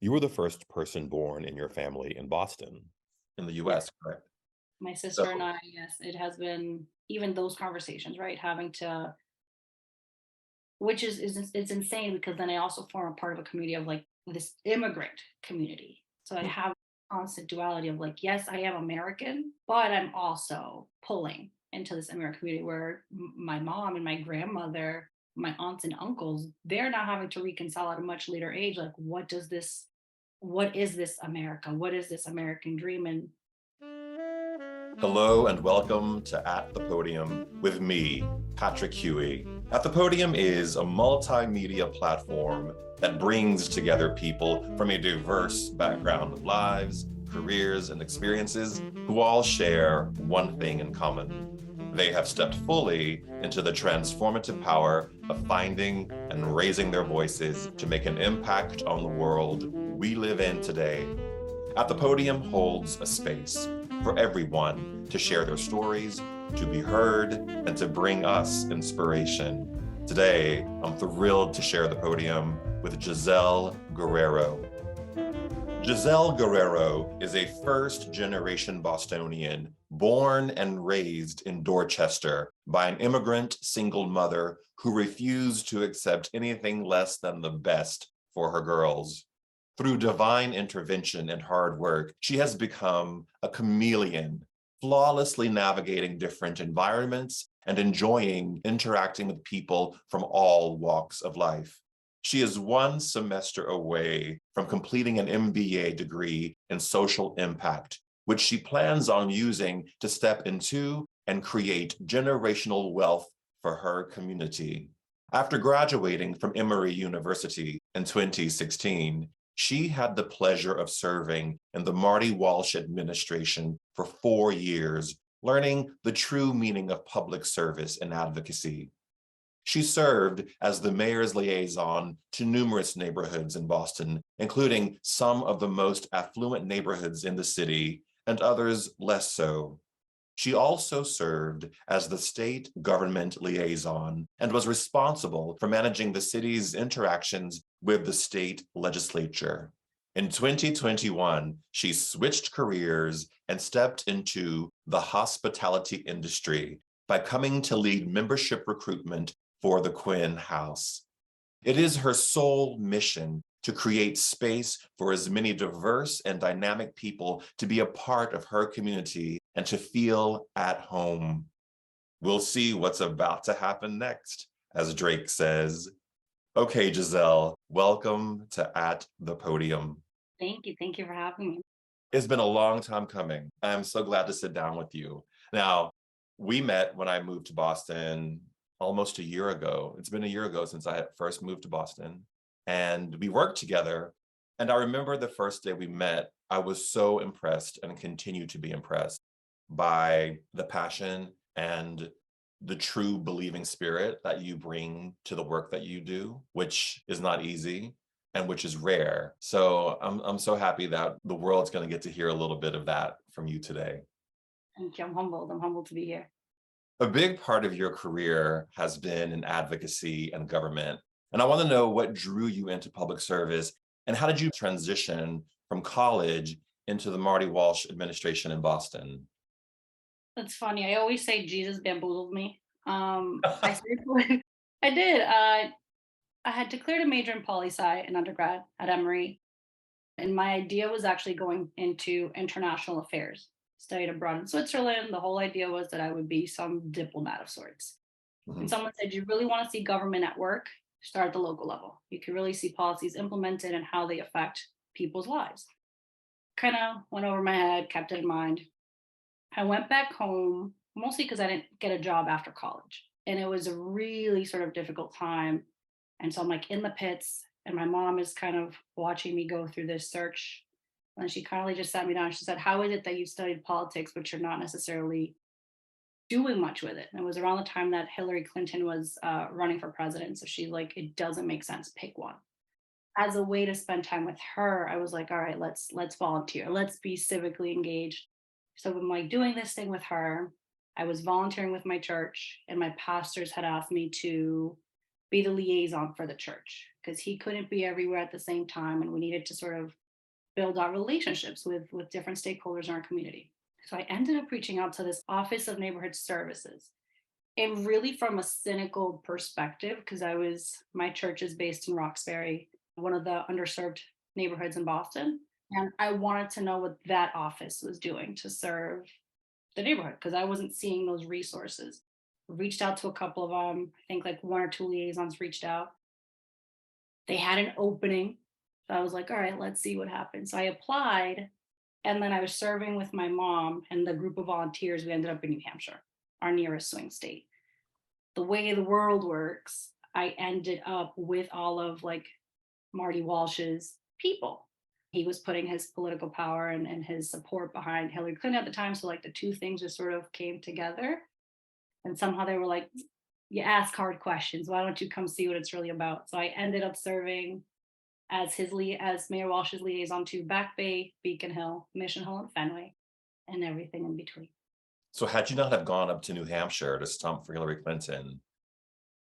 You were the first person born in your family in Boston, in the Yeah, US, correct? my So sister and I, yes, it has been even those conversations, right? Having to, which is it's insane because then I also form a part of a community of like this immigrant community. So I have constant duality of like, yes, I am American, but I'm also pulling into this immigrant community where my mom and my grandmother, my aunts and uncles, they're now having to reconcile at a much later age. Like, what is this America? What is this American dream? And hello and welcome to At the Podium with me, Patrick Huey. At the Podium is a multimedia platform that brings together people from a diverse background of lives, careers, and experiences who all share one thing in common. They have stepped fully into the transformative power of finding and raising their voices to make an impact on the world we live in today. At the Podium holds a space for everyone to share their stories, to be heard, and to bring us inspiration. Today, I'm thrilled to share the podium with Yissel Guerrero. Yissel Guerrero is a first-generation Bostonian born and raised in Dorchester by an immigrant single mother who refused to accept anything less than the best for her girls. Through divine intervention and hard work, she has become a chameleon, flawlessly navigating different environments and enjoying interacting with people from all walks of life. She is one semester away from completing an MBA degree in social impact, which she plans on using to step into and create generational wealth for her community. After graduating from Emory University in 2016, she had the pleasure of serving in the Marty Walsh administration for 4 years, learning the true meaning of public service and advocacy. She served as the mayor's liaison to numerous neighborhoods in Boston, including some of the most affluent neighborhoods in the city and others less so. She also served as the State Government Liaison and was responsible for managing the city's interactions with the state legislature. In 2021, she switched careers and stepped into the hospitality industry by coming to lead membership recruitment for the Quinn House. It is her sole mission to create space for as many diverse and dynamic people to be a part of her community and to feel at home. We'll see what's about to happen next, as Drake says. Okay, Yissel, welcome to At the Podium. thank you. Thank you for having me. It's been a long time coming. I'm so glad to sit down with you. Now, we met when I moved to Boston almost a year ago. It's been a year ago since I had first moved to Boston, and we worked together. And I remember the first day we met, I was so impressed and continue to be impressed by the passion and the true believing spirit that you bring to the work that you do, which is not easy and which is rare. So I'm so happy that the world's going to get to hear a little bit of that from you today. Thank you. I'm humbled. I'm humbled to be here. A big part of your career has been in advocacy and government. And I want to know what drew you into public service and how did you transition from college into the Marty Walsh administration in Boston? That's funny. I always say Jesus bamboozled me. I seriously, I did. I had declared a major in poli sci in undergrad at Emory, and my idea was actually going into international affairs. Studied abroad in Switzerland. The whole idea was that I would be some diplomat of sorts. And Mhm. someone said, "You really want to see government at work? Start at the local level. You can really see policies implemented and how they affect people's lives." Kind of went over my head, kept it in mind. I went back home mostly because I didn't get a job after college. And it was a really sort of difficult time. And so I'm like in the pits, and my mom is kind of watching me go through this search. And she kindly just sat me down. She said, "How is it that you studied politics, but you're not necessarily doing much with it?" And it was around the time that Hillary Clinton was running for president. So she's like, "It doesn't make sense. Pick one." As a way to spend time with her, I was like, "All right, let's volunteer. Let's be civically engaged." So I'm like doing this thing with her. I was volunteering with my church, and my pastors had asked me to be the liaison for the church because he couldn't be everywhere at the same time. And we needed to sort of build our relationships with different stakeholders in our community. So I ended up reaching out to this Office of Neighborhood Services. And really from a cynical perspective, because my church is based in Roxbury, one of the underserved neighborhoods in Boston. And I wanted to know what that office was doing to serve the neighborhood because I wasn't seeing those resources. Reached out to a couple of them. I think like one or two liaisons reached out. They had an opening. So I was like, all right, let's see what happens. So I applied. And then I was serving with my mom and the group of volunteers. We ended up in New Hampshire, our nearest swing state. The way the world works, I ended up with all of like Marty Walsh's people. He was putting his political power and his support behind Hillary Clinton at the time. So like the two things just sort of came together. And somehow they were like, you ask hard questions. Why don't you come see what it's really about? So I ended up serving as Mayor Walsh's liaison to Back Bay, Beacon Hill, Mission Hill, and Fenway, and everything in between. So had you not have gone up to New Hampshire to stump for Hillary Clinton,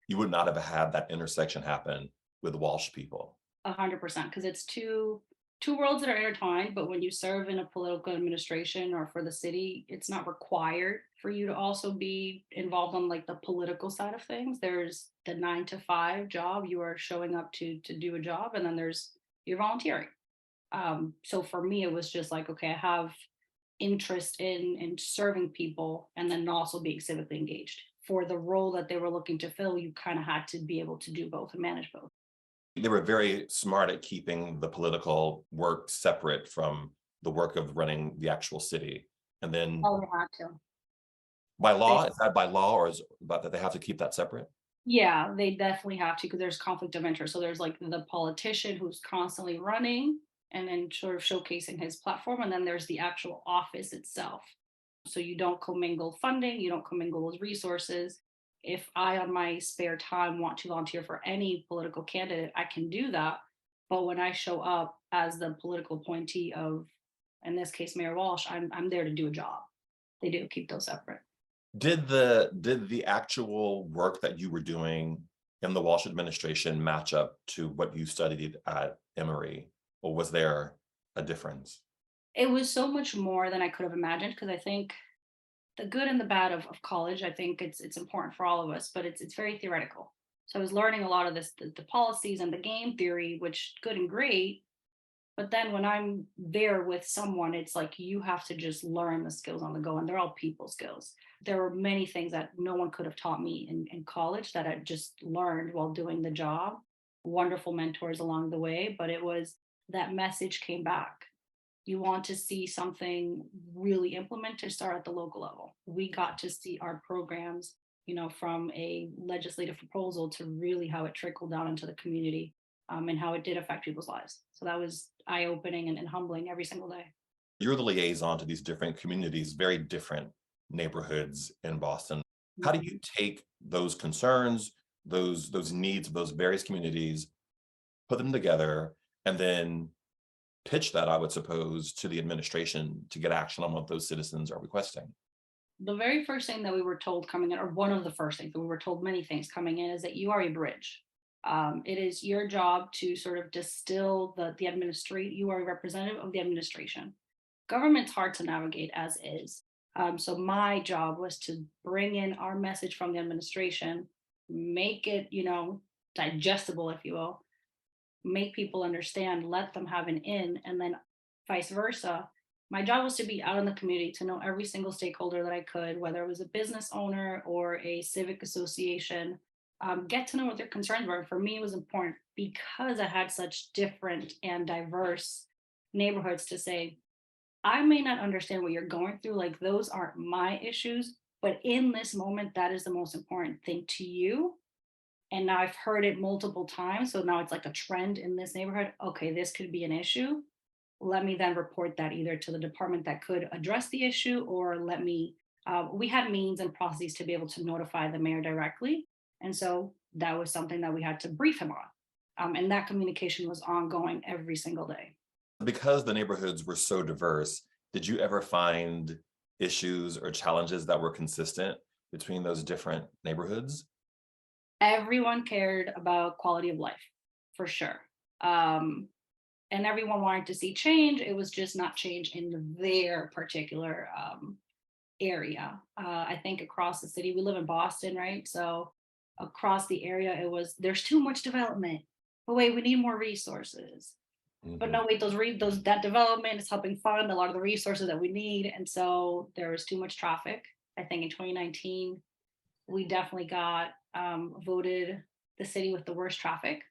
you would not have had that intersection happen with Walsh people. 100%, because it's two worlds that are intertwined. But when you serve in a political administration or for the city, it's not required for you to also be involved on like the political side of things. There's the 9 to 5 job. You are showing up to do a job, and then there's you're volunteering. So for me, it was just like, okay, I have interest in serving people and then also being civically engaged. For the role that they were looking to fill, you kind of had to be able to do both and manage both. They were very smart at keeping the political work separate from the work of running the actual city. And then Oh, they had to. by law, is that by law or is it about that they have to keep that separate? Yeah, they definitely have to because there's conflict of interest. So there's like the politician who's constantly running and then sort of showcasing his platform. And then there's the actual office itself. So you don't commingle funding, you don't commingle those resources. If I, on my spare time, want to volunteer for any political candidate, I can do that. But when I show up as the political appointee of, in this case, Mayor Walsh, I'm there to do a job. They do keep those separate. Did the actual work that you were doing in the Walsh administration match up to what you studied at Emory, or was there a difference? It was so much more than I could have imagined because I think the good and the bad of college, I think it's important for all of us, but it's very theoretical. So I was learning a lot of this, the policies and the game theory, which good and great. But then when I'm there with someone, it's like you have to just learn the skills on the go, and they're all people skills. There were many things that no one could have taught me in college that I just learned while doing the job. Wonderful mentors along the way, but it was that message came back. You want to see something really implemented, start at the local level. We got to see our programs, from a legislative proposal to really how it trickled down into the community, and how it did affect people's lives. So that was eye-opening and humbling every single day. You're the liaison to these different communities, very different neighborhoods in Boston. How do you take those concerns, those needs of those various communities, put them together, and then pitch that, I would suppose, to the administration to get action on what those citizens are requesting? The very first thing that we were told coming in, or one of the first things that we were told many things coming in, is that you are a bridge. It is your job to sort of distill the administrate. You are a representative of the administration. Government's hard to navigate as is. So my job was to bring in our message from the administration, make it, digestible, if you will, make people understand, let them have an in, and then vice versa. My job was to be out in the community, to know every single stakeholder that I could, whether it was a business owner or a civic association, get to know what their concerns were. For me, it was important because I had such different and diverse neighborhoods to say, I may not understand what you're going through. Like, those aren't my issues, but in this moment, that is the most important thing to you. And now I've heard it multiple times. So now it's like a trend in this neighborhood. Okay, this could be an issue. Let me then report that either to the department that could address the issue, or we had means and processes to be able to notify the mayor directly. And so that was something that we had to brief him on. And that communication was ongoing every single day. Because the neighborhoods were so diverse, did you ever find issues or challenges that were consistent between those different neighborhoods? Everyone cared about quality of life, for sure. Um, and everyone wanted to see change. It was just not change in their particular area. I think across the city, we live in Boston, right? So across the area, it was there's too much development. But wait, we need more resources. But Mhm. no, wait, those that development is helping fund a lot of the resources that we need. And so there was too much traffic. I think in 2019, we definitely got voted the city with the worst traffic.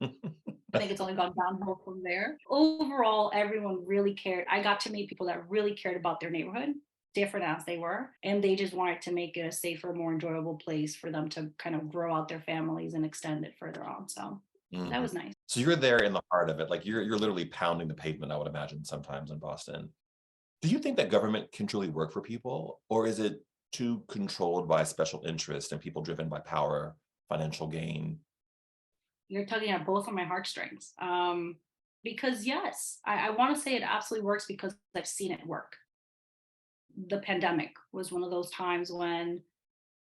I think it's only gone downhill from there. Overall, everyone really cared. I got to meet people that really cared about their neighborhood, different as they were, and they just wanted to make it a safer, more enjoyable place for them to kind of grow out their families and extend it further on. So that Mhm. was nice. So you're there in the heart of it, like you're literally pounding the pavement, I would imagine, sometimes in Boston. Do you think that government can truly work for people, or is it too controlled by special interest and people driven by power, financial gain? You're tugging at both of my heartstrings. Because yes, I want to say it absolutely works because I've seen it work. The pandemic was one of those times when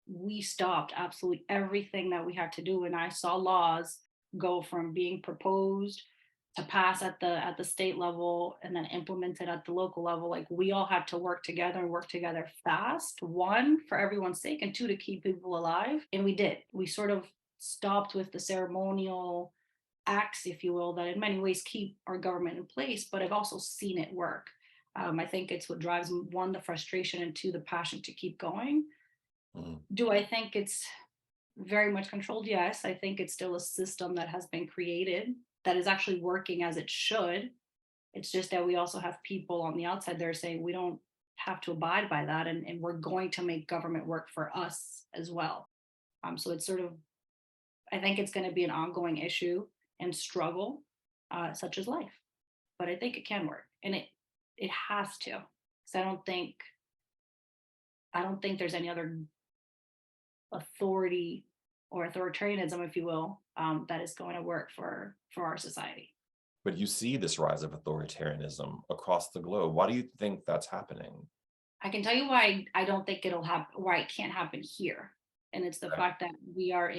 we stopped absolutely everything that we had to do, and I saw laws go from being proposed to pass at the state level and then implemented at the local level. Like we all had to work together and work together fast, one for everyone's sake, and two to keep people alive, and we did. We sort of stopped with the ceremonial acts, if you will, that in many ways keep our government in place, but I've also seen it work. I think it's what drives one, the frustration, and two, the passion to keep going. Mhm. Do I think it's very much controlled? Yes. I think it's still a system that has been created that is actually working as it should. It's just that we also have people on the outside there saying we don't have to abide by that, and we're going to make government work for us as well. So it's sort of, I think it's going to be an ongoing issue and struggle, such as life. But I think it can work, and it has to. Because I don't think there's any other authority or authoritarianism, if you will, that is going to work for our society. But you see this rise of authoritarianism across the globe. Why do you think that's happening? I can tell you why I don't think it'll happen, why it can't happen here, and it's the Okay. fact that we are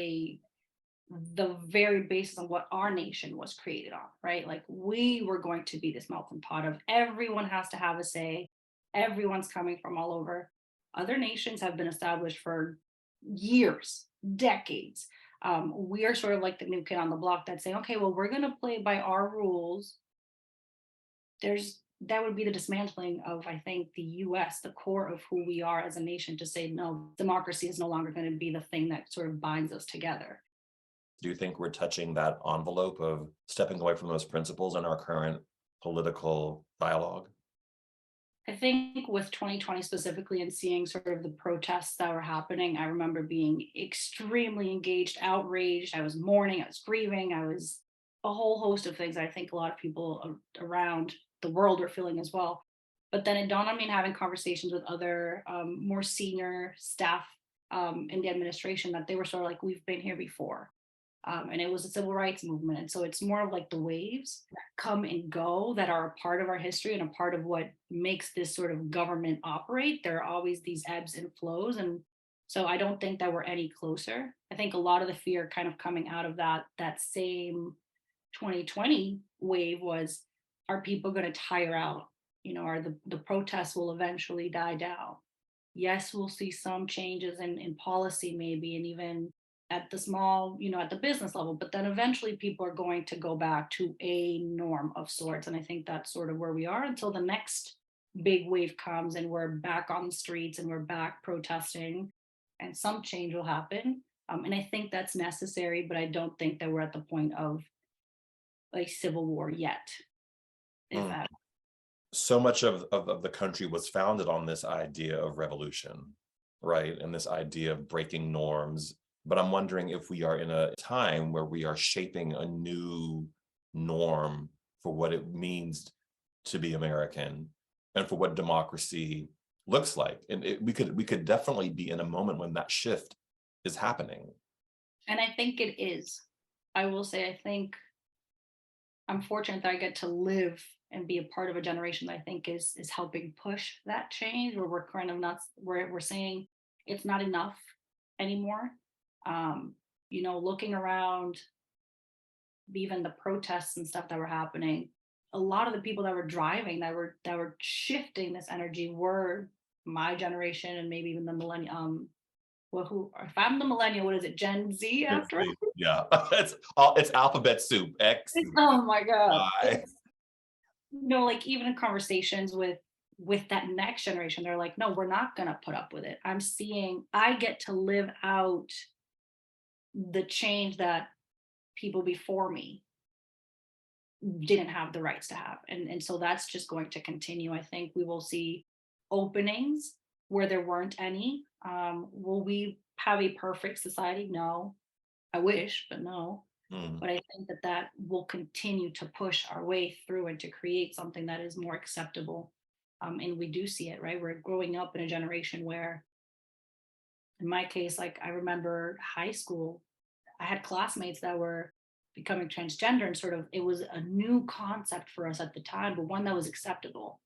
the very basis of what our nation was created on, right? Like we were going to be this melting pot of everyone has to have a say, everyone's coming from all over. Other nations have been established for years, decades. We are sort of like the new kid on the block that's saying, okay, well, we're going to play by our rules. There's that would be the dismantling of, I think, the US, the core of who we are as a nation, to say, no, democracy is no longer going to be the thing that sort of binds us together. Do you think we're touching that envelope of stepping away from those principles in our current political dialogue? I think with 2020 specifically and seeing sort of the protests that were happening, I remember being extremely engaged, outraged. I was mourning, I was grieving, I was a whole host of things I think a lot of people around the world are feeling as well. But then it dawned on me in having conversations with other more senior staff in the administration that they were sort of like, we've been here before. And it was a civil rights movement. And so it's more of like the waves that come and go that are a part of our history and a part of what makes this sort of government operate. There are always these ebbs and flows. And so I don't think that we're any closer. I think a lot of the fear kind of coming out of that same 2020 wave was, are people going to tire out? Are the protests will eventually die down? Yes, we'll see some changes in policy maybe, and even at the small, at the business level, but then eventually people are going to go back to a norm of sorts. And I think that's sort of where we are until the next big wave comes and we're back on the streets and we're back protesting and some change will happen. And I think that's necessary, but I don't think that we're at the point of a civil war yet, if Mm. that. So much of the country was founded on this idea of revolution, right? And this idea of breaking norms. But I'm wondering if we are in a time where we are shaping a new norm for what it means to be American and for what democracy looks like. And we could definitely be in a moment when that shift is happening. And I think it is. I will say, I think I'm fortunate that I get to live and be a part of a generation that I think is helping push that change, where we're kind of not, where we're saying it's not enough anymore. looking around, even the protests and stuff that were happening, a lot of the people that were driving, that were shifting this energy, were my generation, and maybe even the millennium. Well, who, if I'm the millennial, what is it, Gen Z after all? Yeah, it's alphabet soup. X, Oh my God. Y. Like even in conversations with that next generation, they're like, no, we're not gonna put up with it. I get to live out the change that people before me didn't have the rights to have. And so that's just going to continue. I think we will see openings where there weren't any. Will we have a perfect society? No. I wish, but no. Mm. But I think that will continue to push our way through and to create something that is more acceptable. And we do see it, right? We're growing up in a generation where, in my case, like I remember high school, I had classmates that were becoming transgender, and sort of it was a new concept for us at the time, but one that was acceptable.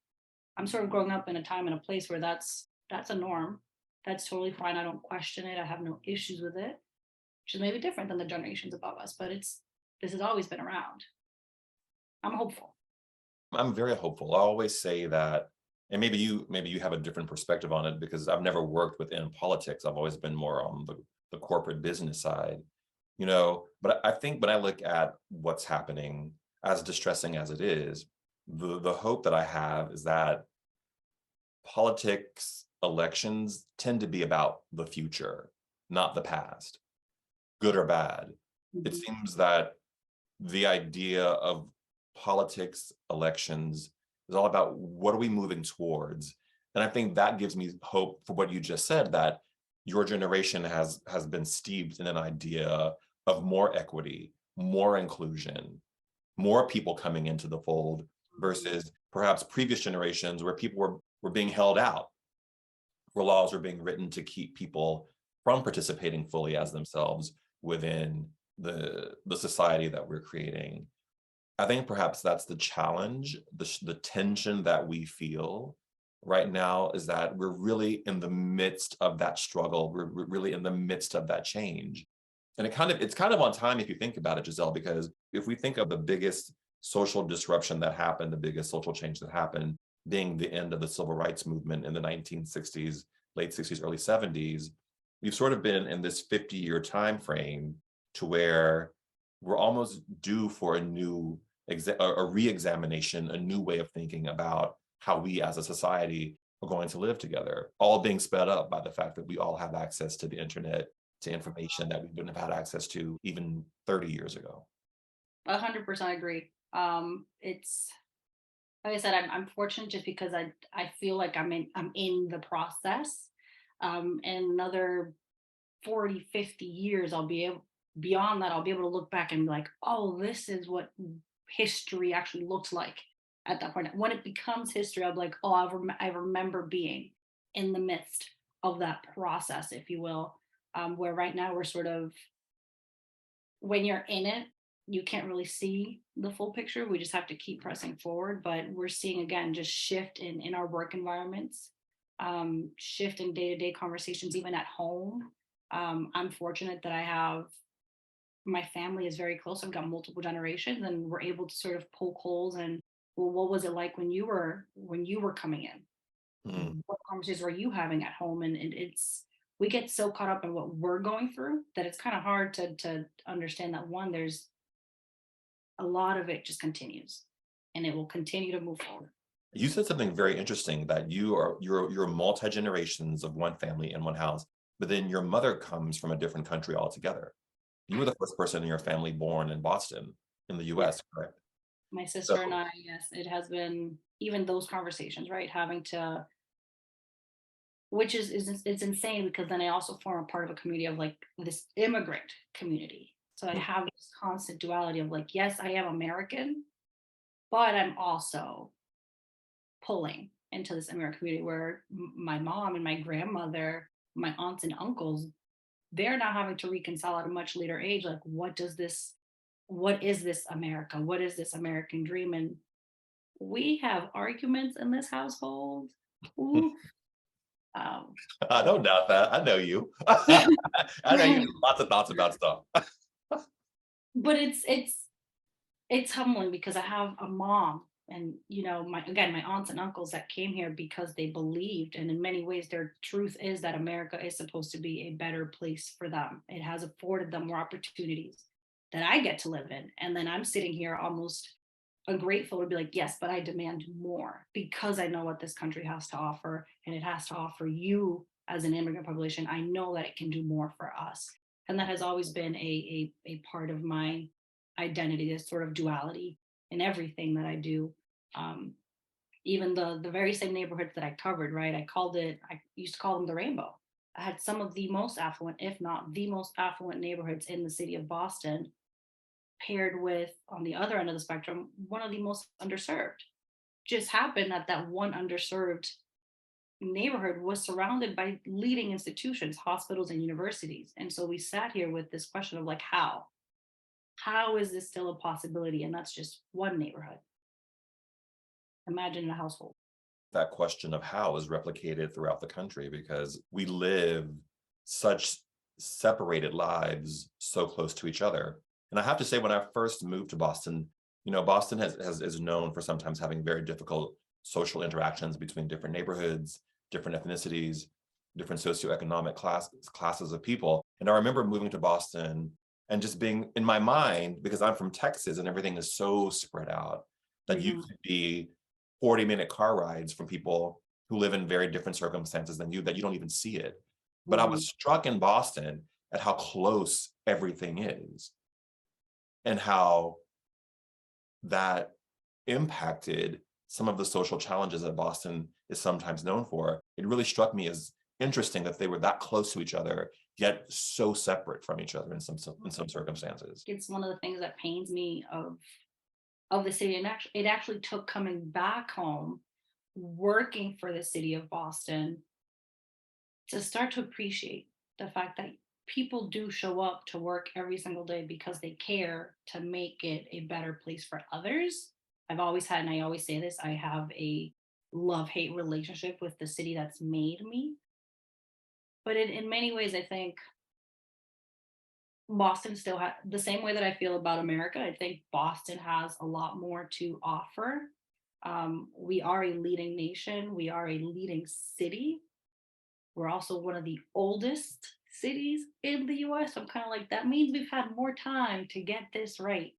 I'm sort of growing up in a time and a place where that's a norm. That's totally fine. I don't question it. I have no issues with it, which is maybe different than the generations above us, but this has always been around. I'm hopeful. I'm very hopeful. I always say that, and maybe you have a different perspective on it because I've never worked within politics. I've always been more on the corporate business side, But I think when I look at what's happening, as distressing as it is, the hope that I have is that politics, elections tend to be about the future, not the past, good or bad. It Mhm. seems that the idea of politics, elections is all about what are we moving towards. And I think that gives me hope for what you just said, that your generation has been steeped in an idea of more equity, more inclusion, more people coming into the fold versus perhaps previous generations where people were being held out, where laws were being written to keep people from participating fully as themselves within the society that we're creating. I think perhaps that's the challenge, the tension that we feel right now is that we're really in the midst of that struggle. We're really in the midst of that change. And it's kind of on time if you think about it, Giselle, because if we think of the biggest social disruption that happened, the biggest social change that happened being the end of the civil rights movement in the 1960s, late 60s, early 70s, we've sort of been in this 50-year time frame to where we're almost due for a re-examination, a new way of thinking about how we as a society are going to live together, all being sped up by the fact that we all have access to the internet, to information that we wouldn't have had access to even 30 years ago. 100% agree. It's like I said, I'm fortunate just because I feel like I'm in the process. And another 40, 50 years, beyond that, I'll be able to look back and be like, oh, this is what history actually looks like at that point. When it becomes history, I'm like, oh, I remember being in the midst of that process, if you will, where right now we're sort of, when you're in it, you can't really see the full picture. We just have to keep pressing forward. But we're seeing again just shift in our work environments, shift in day-to-day conversations, even at home. I'm fortunate that I have my family is very close. I've got multiple generations, and we're able to sort of poke holes and, well, what was it like when you were coming Mm. in? What conversations were you having at home? And it's, we get so caught up in what we're going through that it's kind of hard to understand that, one, there's a lot of it just continues, and it will continue to move forward. You said something very interesting that you're multi generations of one family in one house, but then your mother comes from a different country altogether. You were the first person in your family born in Boston, in the Yeah, US, correct? my So sister and I, yes, it has been even those conversations, right? Having to, which is it's insane, because then I also form a part of a community of like this immigrant community. So I have this constant duality of like, yes, I am American, but I'm also pulling into this immigrant community where my mom and my grandmother, my aunts and uncles, they're now having to reconcile at a much later age. Like, what is this America? What is this American dream? And we have arguments in this household. Ooh, I don't doubt that. I know you. I know you have lots of thoughts about stuff. But it's humbling because I have a mom and my aunts and uncles that came here because they believed, and in many ways their truth is that America is supposed to be a better place for them. It has afforded them more opportunities that I get to live in, and then I'm sitting here almost ungrateful to be like, yes, but I demand more because I know what this country has to offer, and it has to offer you as an immigrant population. I know that it can do more for us, and that has always been a part of my identity, this sort of duality in everything that I do. Um, Even the very same neighborhoods that I covered, right? I used to call them the rainbow. I had some of the most affluent, if not the most affluent neighborhoods in the city of Boston, paired with, on the other end of the spectrum, one of the most underserved. Just happened that that one underserved neighborhood was surrounded by leading institutions, hospitals, and universities. And so we sat here with this question of like, how? How is this still a possibility? And that's just one neighborhood. Imagine a household. That question of how is replicated throughout the country because we live such separated lives so close to each other. And I have to say, when I first moved to Boston, Boston is known for sometimes having very difficult social interactions between different neighborhoods, different ethnicities, different socioeconomic classes of people. And I remember moving to Boston and just being in my mind, because I'm from Texas and everything is so spread out, that you could be 40-minute car rides from people who live in very different circumstances than you, that you don't even see it. But I was struck in Boston at how close everything is and how that impacted some of the social challenges that Boston is sometimes known for. It really struck me as interesting that they were that close to each other, yet so separate from each other in some circumstances. It's one of the things that pains me of the city. And actually, it actually took coming back home, working for the city of Boston, to start to appreciate the fact that people do show up to work every single day because they care to make it a better place for others. I've always had, and I always say this, I have a love-hate relationship with the city that's made me. But in many ways, I think Boston still has the same way that I feel about America. I think Boston has a lot more to offer. We are a leading nation. We are a leading city. We're also one of the oldest cities in the US. So I'm kind of like, that means we've had more time to get this right.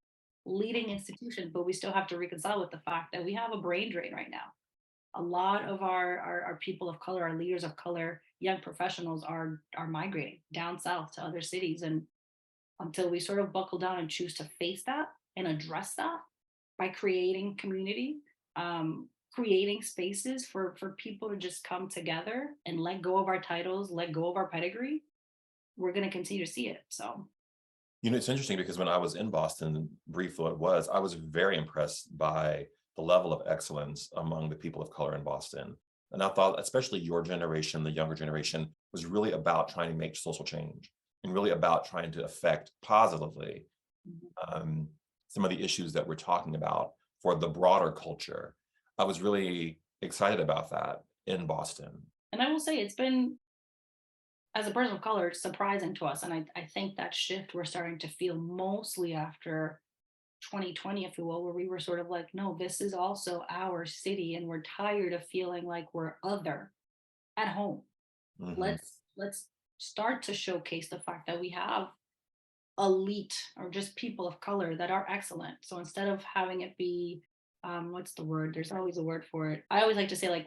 Leading institution, but we still have to reconcile with the fact that we have a brain drain right now. A lot of our people of color, our leaders of color, young professionals are migrating down south to other cities. And until we sort of buckle down and choose to face that and address that by creating community, creating spaces for people to just come together and let go of our titles, let go of our pedigree, we're going to continue to see it. So, It's interesting because when I was in Boston, brief though it was, I was very impressed by the level of excellence among the people of color in Boston. And I thought, especially your generation, the younger generation, was really about trying to make social change and really about trying to affect positively some of the issues that we're talking about for the broader culture. I was really excited about that in Boston. And I will say it's been, as a person of color, it's surprising to us. And I think that shift we're starting to feel mostly after 2020, if you will, where we were sort of like, no, this is also our city, and we're tired of feeling like we're other at home. Let's start to showcase the fact that we have elite or just people of color that are excellent. So instead of having it be what's the word? There's always a word for it. I always like to say, like,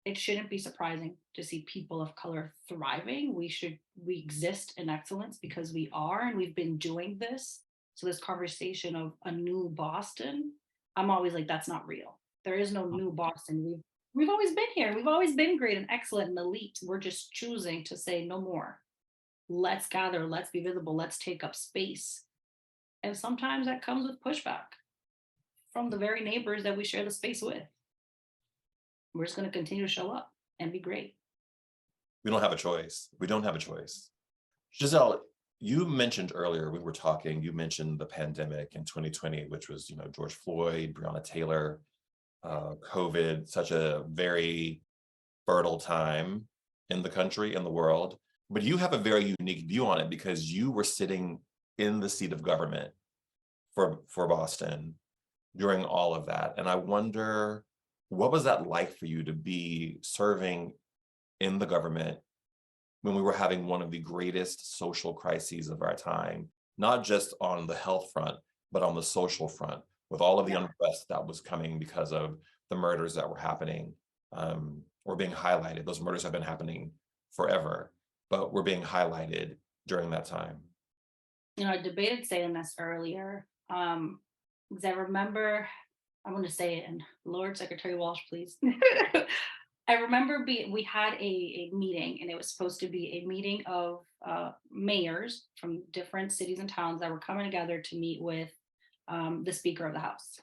it shouldn't be surprising to see people of color thriving. We exist in excellence because we are, and we've been doing this. So this conversation of a new Boston, I'm always like, that's not real. There is no new Boston. We've always been here. We've always been great and excellent and elite. We're just choosing to say no more. Let's gather, let's be visible, let's take up space. And sometimes that comes with pushback from the very neighbors that we share the space with. We're just going to continue to show up and be great. We don't have a choice. We don't have a choice. Giselle, you mentioned earlier, we were talking, you mentioned the pandemic in 2020, which was, George Floyd, Breonna Taylor, COVID, such a very fertile time in the country, in the world. But you have a very unique view on it because you were sitting in the seat of government for Boston during all of that. And I wonder, what was that like for you to be serving in the government when we were having one of the greatest social crises of our time, not just on the health front, but on the social front, with all of the unrest that was coming because of the murders that were happening or being highlighted. Those murders have been happening forever, but were being highlighted during that time. I debated saying this earlier because I remember, I'm going to say it, and Lord Secretary Walsh, please. I remember we had a meeting, and it was supposed to be a meeting of mayors from different cities and towns that were coming together to meet with the Speaker of the House.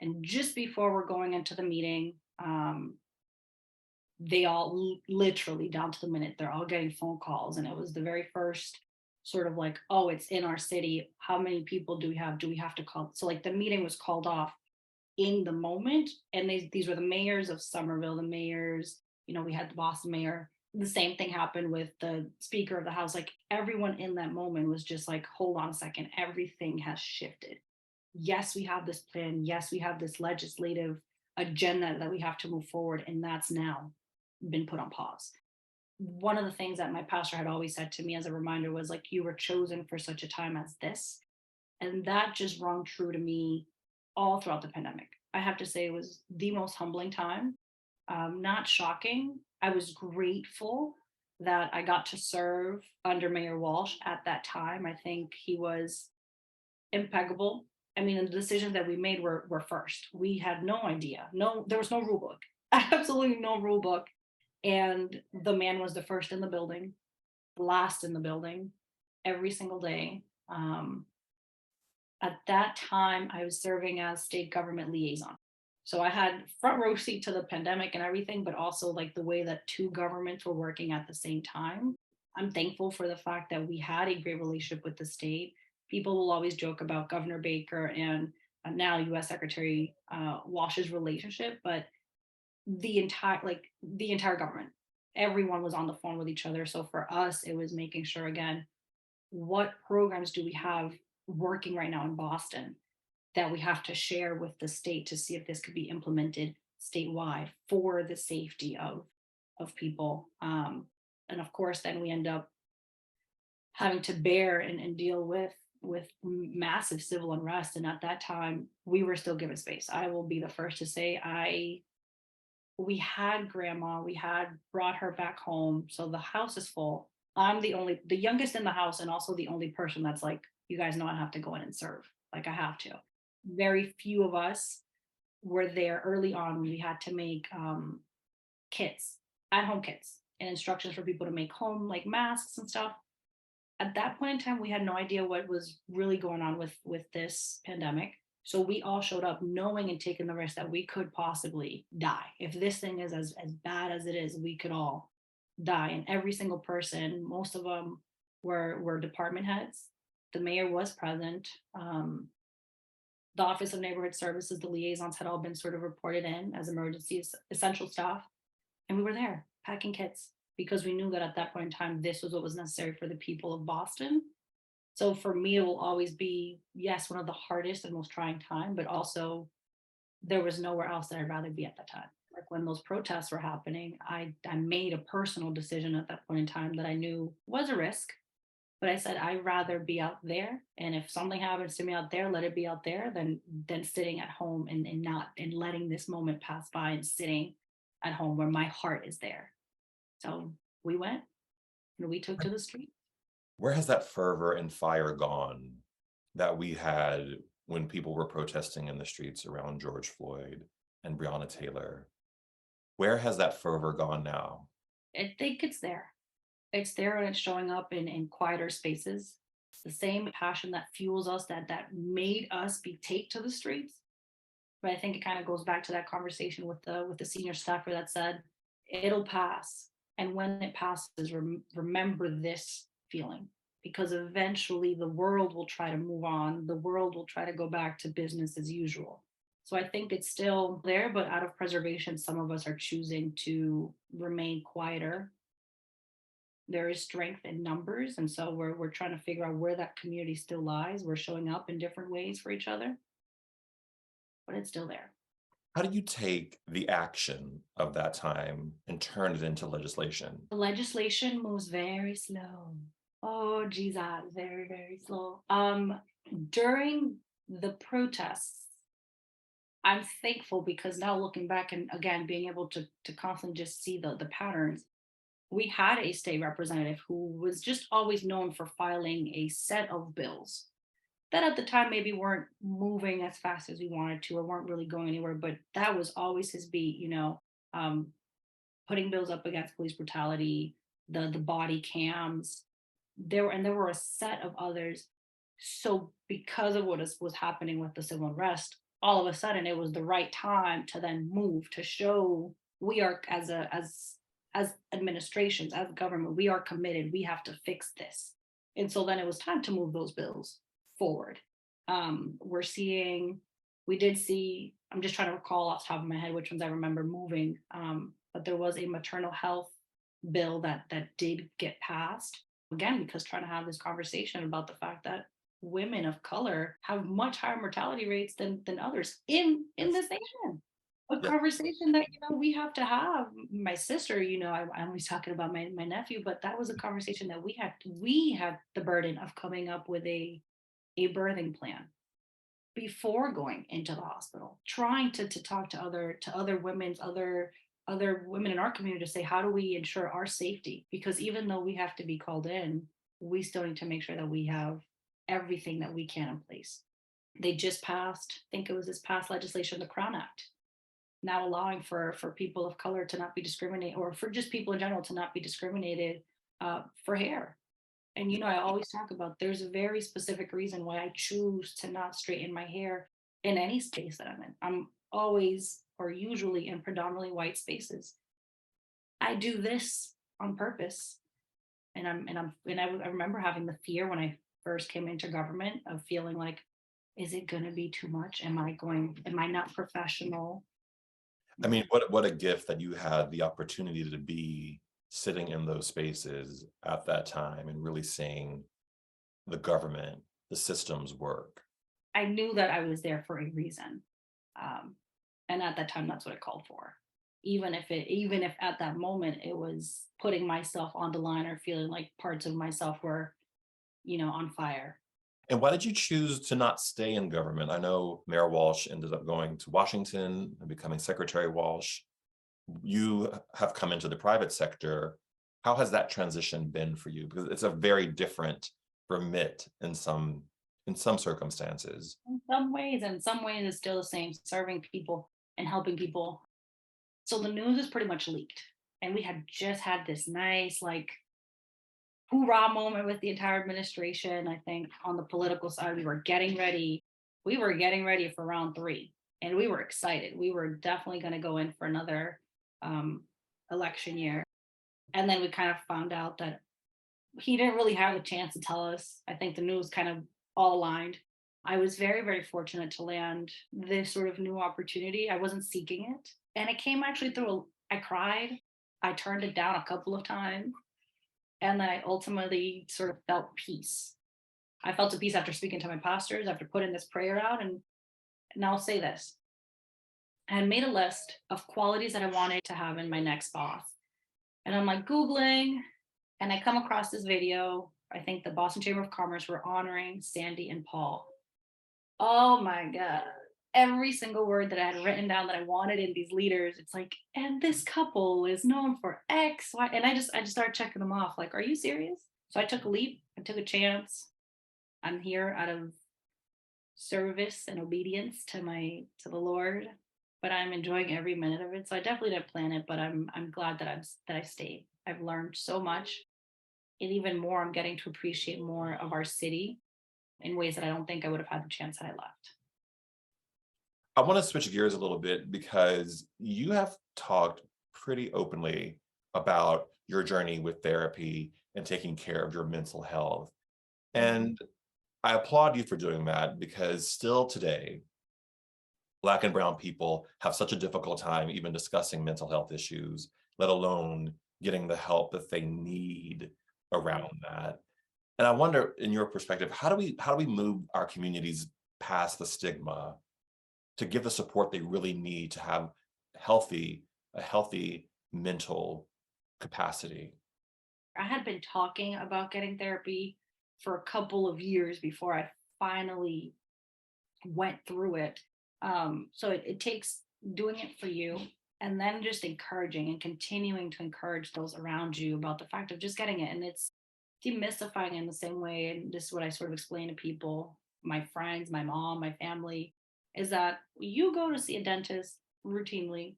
And just before we're going into the meeting, they all literally down to the minute, they're all getting phone calls. And it was the very first sort of like, oh, it's in our city. How many people do we have? Do we have to call? So like the meeting was called off in the moment. And these were the mayors of Somerville, the mayors, we had the Boston mayor. The same thing happened with the Speaker of the House. Like everyone in that moment was just like, hold on a second, everything has shifted. Yes, we have this plan. Yes, we have this legislative agenda that we have to move forward. And that's now been put on pause. One of the things that my pastor had always said to me as a reminder was like, you were chosen for such a time as this. And that just rung true to me all throughout the pandemic. I have to say it was the most humbling time. Not shocking. I was grateful that I got to serve under Mayor Walsh at that time. I think he was impeccable. I mean, the decisions that we made were first. We had no idea. There was no rule book. Absolutely no rule book. And the man was the first in the building, last in the building, every single day. At that time, I was serving as State Government Liaison. So I had front row seat to the pandemic and everything, but also like the way that two governments were working at the same time. I'm thankful for the fact that we had a great relationship with the state. People will always joke about Governor Baker and now U.S. Secretary Walsh's relationship, but the entire government, everyone was on the phone with each other. So for us, it was making sure, again, what programs do we have working right now in Boston that we have to share with the state to see if this could be implemented statewide for the safety of people. And of course, then we end up having to bear and deal with massive civil unrest. And at that time, we were still given space. I will be the first to say we had grandma, we had brought her back home. So the house is full. I'm the youngest in the house, and also the only person that's like, you guys know I have to go in and serve. Like I have to. Very few of us were there early on. We had to make kits, at-home kits, and instructions for people to make home, like masks and stuff. At that point in time, we had no idea what was really going on with this pandemic. So we all showed up knowing and taking the risk that we could possibly die. If this thing is as bad as it is, we could all die. And every single person, most of them were department heads. The mayor was present. The Office of Neighborhood Services, the liaisons had all been sort of reported in as emergency essential staff. And we were there packing kits because we knew that at that point in time, this was what was necessary for the people of Boston. So for me, it will always be, yes, one of the hardest and most trying time, but also there was nowhere else that I'd rather be at that time. Like when those protests were happening, I made a personal decision at that point in time that I knew was a risk. But I said, I'd rather be out there. And if something happens to me out there, let it be out there than sitting at home and not and letting this moment pass by and sitting at home where my heart is there. So we went and we took to the street. Where has that fervor and fire gone that we had when people were protesting in the streets around George Floyd and Breonna Taylor? Where has that fervor gone now? I think it's there. It's there and it's showing up in quieter spaces. It's the same passion that fuels us, that made us take to the streets. But I think it kind of goes back to that conversation with the senior staffer that said, it'll pass. And when it passes, remember this feeling, because eventually the world will try to move on. The world will try to go back to business as usual. So I think it's still there, but out of preservation, some of us are choosing to remain quieter. There is strength in numbers. And so we're trying to figure out where that community still lies. We're showing up in different ways for each other, but it's still there. How do you take the action of that time and turn it into legislation? The legislation moves very slow. Oh, Jesus, very, very slow. During the protests, I'm thankful because now looking back and again being able to constantly just see the patterns. We had a state representative who was just always known for filing a set of bills that at the time maybe weren't moving as fast as we wanted to or weren't really going anywhere, but that was always his beat, um, putting bills up against police brutality, the body cams. There were a set of others. So because of was happening with the civil unrest, all of a sudden it was the right time to then move to show we are as administrations, as government, we are committed. We have to fix this. And so then it was time to move those bills forward. We're seeing, we did see, I'm just trying to recall off the top of my head which ones I remember moving, but there was a maternal health bill that did get passed. Again, because trying to have this conversation about the fact that women of color have much higher mortality rates than others in this nation. A Yeah. conversation that we have to have. My sister, I'm always talking about my nephew, but that was a conversation that we had the burden of coming up with a birthing plan before going into the hospital, trying to talk to other women in our community to say, how do we ensure our safety? Because even though we have to be called in, we still need to make sure that we have everything that we can in place. They just passed, I think it was this past legislation, the Crown Act, now allowing for people of color to not be discriminated, or for just people in general to not be discriminated for hair. And I always talk about there's a very specific reason why I choose to not straighten my hair in any space that I'm in. I'm always or usually in predominantly white spaces. I do this on purpose. I remember having the fear when I first came into government of feeling like, is it going to be too much? Am I not professional? I mean, what a gift that you had the opportunity to be sitting in those spaces at that time and really seeing the government, the systems work. I knew that I was there for a reason. Um, and at that time, that's what it called for. Even if at that moment it was putting myself on the line or feeling like parts of myself were, on fire. And why did you choose to not stay in government? I know Mayor Walsh ended up going to Washington and becoming Secretary Walsh. You have come into the private sector. How has that transition been for you? Because it's a very different remit in some circumstances. In some ways it's still the same, serving people and helping people. So the news is pretty much leaked. And we had just had this nice, like, hoorah moment with the entire administration. I think on the political side, we were getting ready. We were getting ready for round three, and we were excited. We were definitely going to go in for another um, election year. And then we kind of found out that he didn't really have a chance to tell us. I think the news kind of all aligned. I was very, very fortunate to land this sort of new opportunity. I wasn't seeking it. And it came actually I cried. I turned it down a couple of times. And then I ultimately sort of felt peace. I felt at peace after speaking to my pastors, after putting this prayer out. And I'll say this. I had made a list of qualities that I wanted to have in my next boss. And I'm like Googling, and I come across this video. I think the Boston Chamber of Commerce were honoring Sandy and Paul. Oh my God. Every single word that I had written down that I wanted in these leaders, it's like, and this couple is known for X, Y. And I just started checking them off. Like, are you serious? So I took a leap. I took a chance. I'm here out of service and obedience to the Lord, but I'm enjoying every minute of it. So I definitely didn't plan it, but I'm glad that I stayed. I've learned so much. And even more, I'm getting to appreciate more of our city in ways that I don't think I would have had the chance had I left. I want to switch gears a little bit because you have talked pretty openly about your journey with therapy and taking care of your mental health. And I applaud you for doing that because still today, Black and brown people have such a difficult time even discussing mental health issues, let alone getting the help that they need around that. And I wonder, in your perspective, how do we move our communities past the stigma to give the support they really need to have a healthy mental capacity? I had been talking about getting therapy for a couple of years before I finally went through it. So it takes doing it for you and then just encouraging and continuing to encourage those around you about the fact of just getting it. And it's demystifying in the same way. And this is what I sort of explain to people, my friends, my mom, my family, is that you go to see a dentist routinely,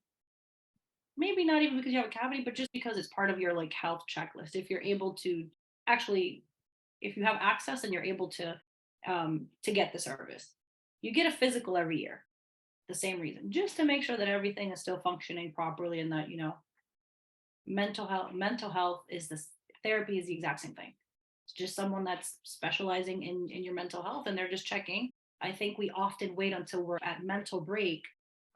maybe not even because you have a cavity, but just because it's part of your like health checklist. If you're able to actually, if you have access and you're able to get the service, you get a physical every year. The same reason, just to make sure that everything is still functioning properly and that mental health is this therapy is the exact same thing. It's just someone that's specializing in your mental health and they're just checking. I think we often wait until we're at mental break,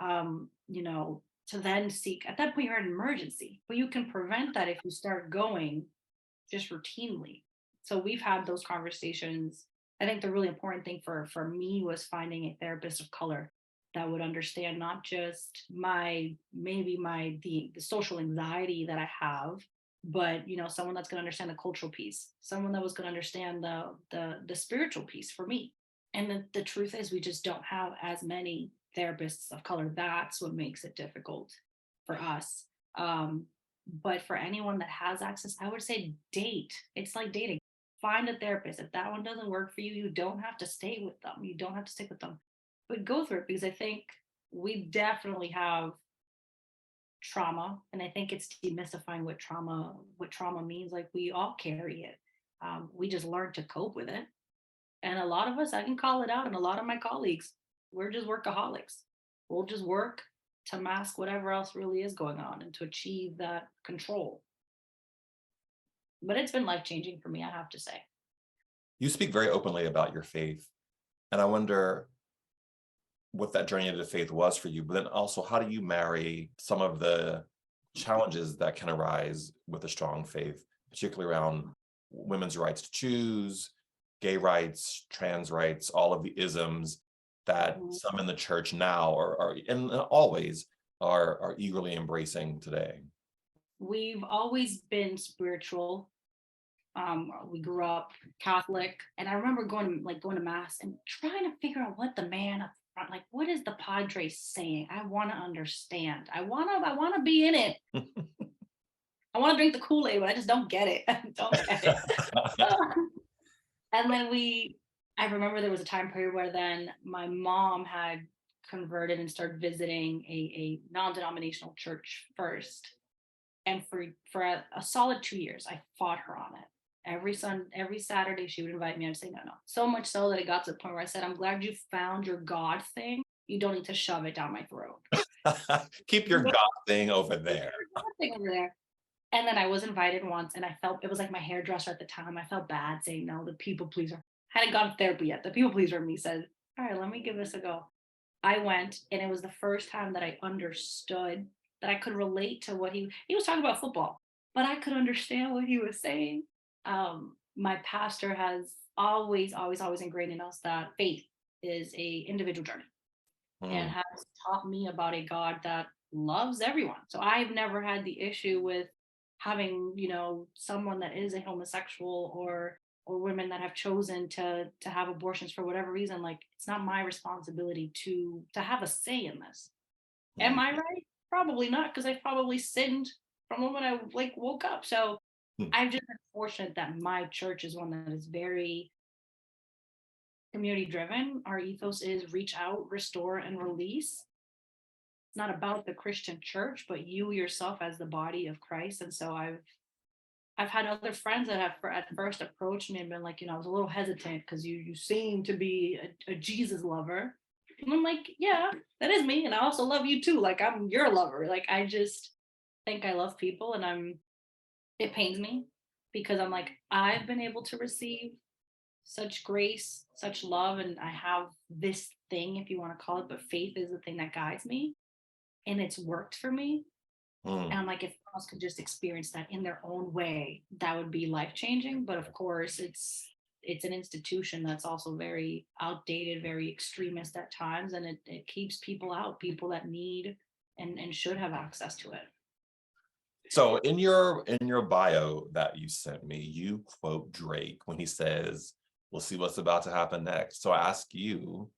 um, you know, to then seek. At that point, you're at an emergency, but you can prevent that if you start going just routinely. So we've had those conversations. I think the really important thing for me was finding a therapist of color that would understand not just the social anxiety that I have, but someone that's going to understand the cultural piece, someone that was going to understand the spiritual piece for me. And the truth is we just don't have as many therapists of color. That's what makes it difficult for us. But for anyone that has access, I would say date. It's like dating. Find a therapist. If that one doesn't work for you, you don't have to stay with them. You don't have to stick with them, but go through it, because I think we definitely have trauma, and I think it's demystifying what trauma means. Like, we all carry it. We just learn to cope with it. And a lot of us, I can call it out, and a lot of my colleagues, we're just workaholics. We'll just work to mask whatever else really is going on and to achieve that control. But it's been life changing for me, I have to say. You speak very openly about your faith, and I wonder what that journey into faith was for you, but then also how do you marry some of the challenges that can arise with a strong faith, particularly around women's rights to choose, gay rights, trans rights, all of the isms that Mhm. some in the church now are and always are eagerly embracing today? We've always been spiritual. We grew up Catholic, and I remember going to mass and trying to figure out what the man up front, like, what is the padre saying? I want to understand. I want to be in it. I want to drink the Kool-Aid, but I just don't get it. I don't get it. And then I remember there was a time period where then my mom had converted and started visiting a non-denominational church first. And for a solid 2 years, I fought her on it. Every Saturday, she would invite me. I'd say no, no. So much so that it got to the point where I said, "I'm glad you found your God thing. You don't need to shove it down my throat. Keep your God thing over Keep there. your God thing over there." And then I was invited once, and I felt it was like my hairdresser at the time. I felt bad saying no. The people pleaser hadn't gone to therapy yet. The people pleaser in me said, "All right, let me give this a go." I went, and it was the first time that I understood, that I could relate to what he was talking about football, but I could understand what he was saying. My pastor has always, always, always ingrained in us that faith is a individual journey, and Mm. has taught me about a God that loves everyone. So I've never had the issue with having, someone that is a homosexual, or women that have chosen to have abortions for whatever reason. Like, it's not my responsibility to have a say in this. Am Mm. I right? Probably not, because I've probably sinned from the moment I like woke up. So Mm. I've just been fortunate that my church is one that is very community driven. Our ethos is reach out, restore, and release. It's not about the Christian church, but you yourself as the body of Christ. And so I've had other friends that have at first approached me and been like, I was a little hesitant because you seem to be a Jesus lover. And I'm like, yeah, that is me. And I also love you too. Like, I'm your lover. Like, I just think I love people, and it pains me because I'm like, I've been able to receive such grace, such love, and I have this thing, if you want to call it, but faith is the thing that guides me. And it's worked for me. And I'm like, if someone else could just experience that in their own way, that would be life-changing. But of course, it's an institution that's also very outdated, very extremist at times, and it keeps people out, people that need and should have access to it. So in your bio that you sent me, you quote Drake when he says, "We'll see what's about to happen next." So I ask you,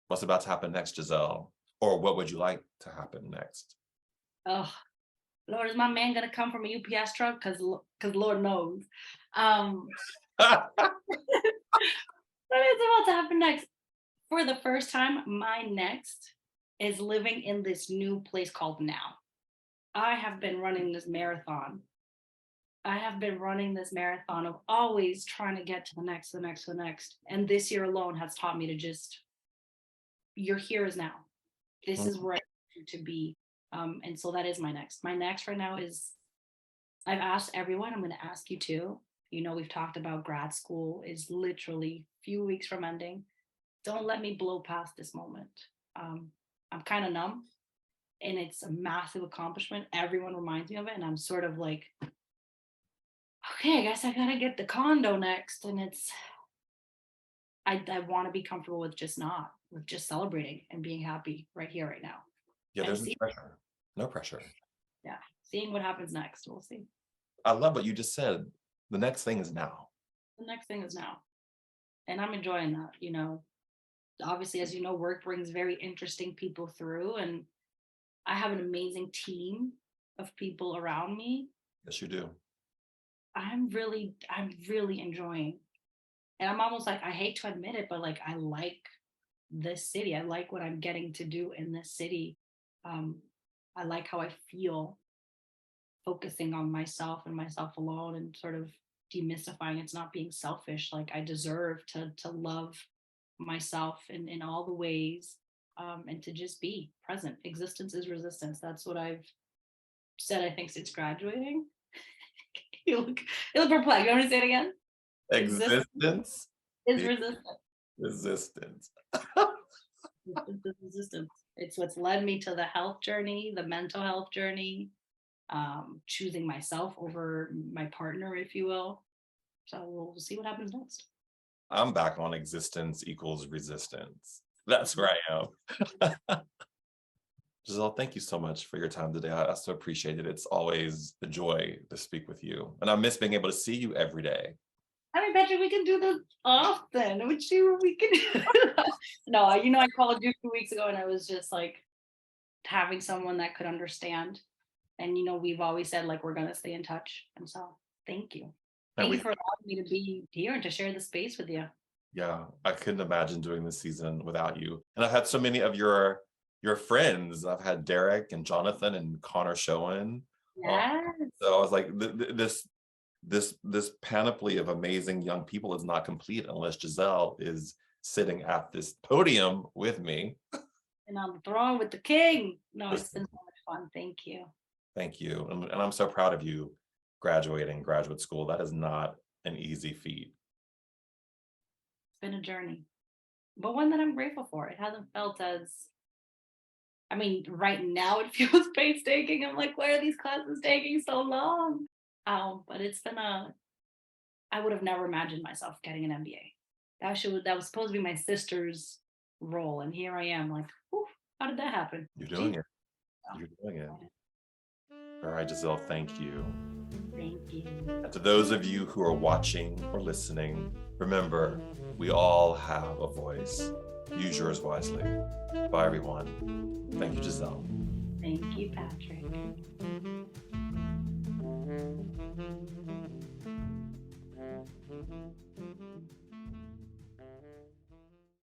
what's about to happen next, Yissel? Or what would you like to happen next? Oh, Lord, is my man gonna come from a UPS truck? Because Lord knows. What is about to happen next? For the first time, my next is living in this new place called now. I have been running this marathon. Of always trying to get to the next. And this year alone has taught me to just, your here is now. This is where I need to be. And so that is my next. My next right now is, I've asked everyone, I'm going to ask you too. You know, we've talked about grad school is literally a few weeks from ending. Don't let me blow past this moment. I'm kind of numb, and it's a massive accomplishment. Everyone reminds me of it, and I'm sort of like, okay, I guess I gotta get the condo next. And I want to be comfortable with just celebrating and being happy right here, right now. Yeah, there's no pressure. No pressure. Yeah, seeing what happens next, we'll see. I love what you just said. The next thing is now. The next thing is now. And I'm enjoying that, you know. Obviously, as you know, work brings very interesting people through, and I have an amazing team of people around me. Yes, you do. I'm really enjoying. And I'm almost like, I hate to admit it, but like, I like this city. I like what I'm getting to do in this city. I like how I feel focusing on myself and myself alone, and sort of demystifying it's not being selfish. Like, I deserve to love myself in all the ways, and to just be present. Existence is resistance. That's what I've said, I think, since graduating. you look perplexed. You want me to say it again? Existence is resistance. Resistance. Resistance. It's what's led me to the health journey, the mental health journey, choosing myself over my partner, if you will. So we'll see what happens next. I'm back on existence equals resistance. That's where I am. Yissel, thank you so much for your time today. I so appreciate it. It's always a joy to speak with you. And I miss being able to see you every day. I mean, Patrick, we can do this often. We can do. No, you know, I called you 2 weeks ago, and I was just like, having someone that could understand. And, you know, we've always said, like, we're going to stay in touch. And so thank you. Thank you for allowing me to be here and to share the space with you. Yeah, I couldn't imagine doing this season without you. And I've had so many of your friends. I've had Derek and Jonathan and Connor Schoen. Yes. So I was like, this panoply of amazing young people is not complete unless Yissel is sitting at this podium with me. And on the throne with the king. No, it's been so much fun. Thank you. Thank you. And I'm so proud of you graduating graduate school. That is not an easy feat. It's been a journey, but one that I'm grateful for. It hasn't felt as, I mean, right now it feels painstaking. I'm like, why are these classes taking so long? But it's been I would have never imagined myself getting an MBA. That was supposed to be my sister's role. And here I am, like, whew, how did that happen? You're doing it. You're doing it. All right, Yissel, thank you. Thank you. And to those of you who are watching or listening, remember, we all have a voice. Use yours wisely. Bye, everyone. Thank you, Yissel. Thank you, Patrick.